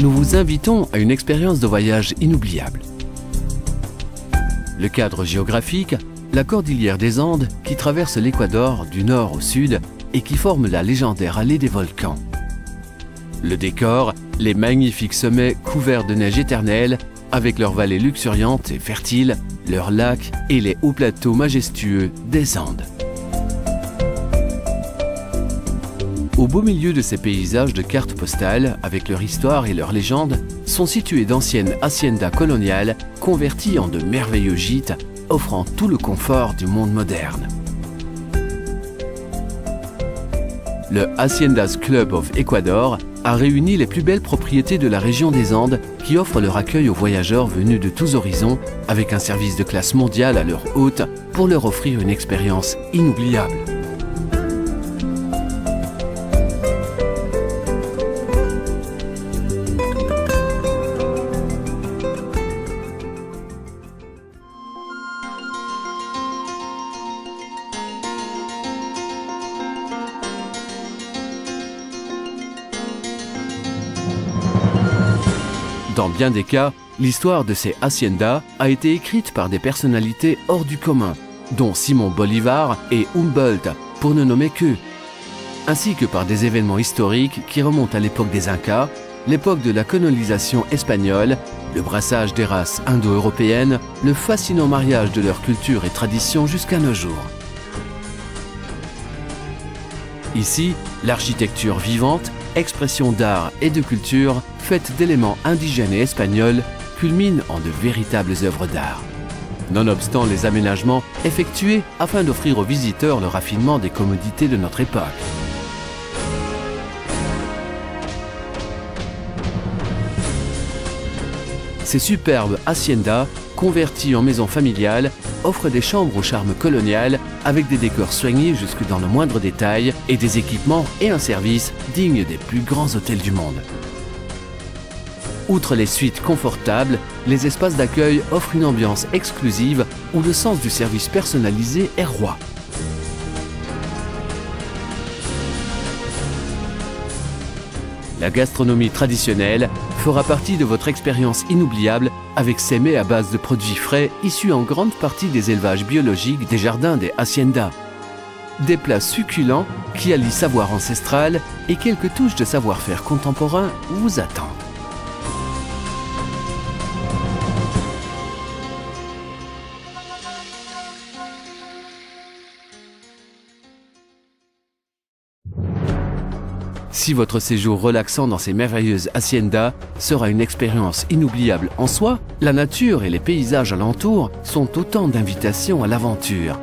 nous vous invitons à une expérience de voyage inoubliable. Le cadre géographique, la cordillère des Andes qui traverse l'Équateur du nord au sud et qui forme la légendaire allée des volcans. Le décor, les magnifiques sommets couverts de neige éternelle avec leurs vallées luxuriantes et fertiles, leurs lacs et les hauts plateaux majestueux des Andes. Au beau milieu de ces paysages de cartes postales, avec leur histoire et leurs légendes, sont situées d'anciennes haciendas coloniales converties en de merveilleux gîtes, offrant tout le confort du monde moderne. Le Haciendas Club of Ecuador a réuni les plus belles propriétés de la région des Andes qui offrent leur accueil aux voyageurs venus de tous horizons avec un service de classe mondiale à leur hôte pour leur offrir une expérience inoubliable. Dans bien des cas, l'histoire de ces haciendas a été écrite par des personnalités hors du commun, dont Simon Bolivar et Humboldt, pour ne nommer qu'eux, ainsi que par des événements historiques qui remontent à l'époque des Incas, l'époque de la colonisation espagnole, le brassage des races indo-européennes, le fascinant mariage de leur culture et tradition jusqu'à nos jours. Ici, l'architecture vivante, expression d'art et de culture, faite d'éléments indigènes et espagnols, culmine en de véritables œuvres d'art. Nonobstant les aménagements effectués afin d'offrir aux visiteurs le raffinement des commodités de notre époque. Ces superbes haciendas, converties en maisons familiales, offrent des chambres au charme colonial avec des décors soignés jusque dans le moindre détail et des équipements et un service dignes des plus grands hôtels du monde. Outre les suites confortables, les espaces d'accueil offrent une ambiance exclusive où le sens du service personnalisé est roi. La gastronomie traditionnelle fera partie de votre expérience inoubliable avec ses mets à base de produits frais issus en grande partie des élevages biologiques des jardins des haciendas. Des plats succulents qui allient savoir ancestral et quelques touches de savoir-faire contemporain vous attendent. Si votre séjour relaxant dans ces merveilleuses haciendas sera une expérience inoubliable en soi, la nature et les paysages alentours sont autant d'invitations à l'aventure.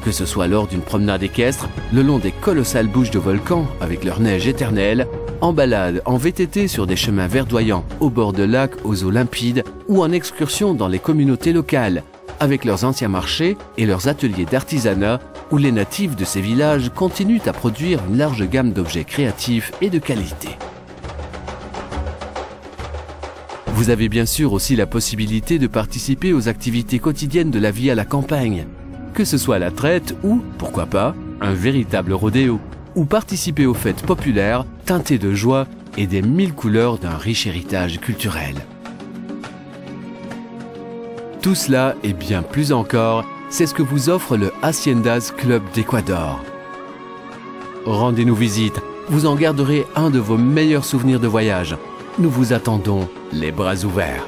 Que ce soit lors d'une promenade équestre, le long des colossales bouches de volcans avec leur neige éternelle, en balade en VTT sur des chemins verdoyants au bord de lacs aux eaux limpides ou en excursion dans les communautés locales, avec leurs anciens marchés et leurs ateliers d'artisanat où les natifs de ces villages continuent à produire une large gamme d'objets créatifs et de qualité. Vous avez bien sûr aussi la possibilité de participer aux activités quotidiennes de la vie à la campagne, que ce soit la traite ou, pourquoi pas, un véritable rodéo, ou participer aux fêtes populaires teintées de joie et des 1000 couleurs d'un riche héritage culturel. Tout cela et bien plus encore, c'est ce que vous offre le Haciendas Club d'Équateur. Rendez-nous visite, vous en garderez un de vos meilleurs souvenirs de voyage. Nous vous attendons les bras ouverts.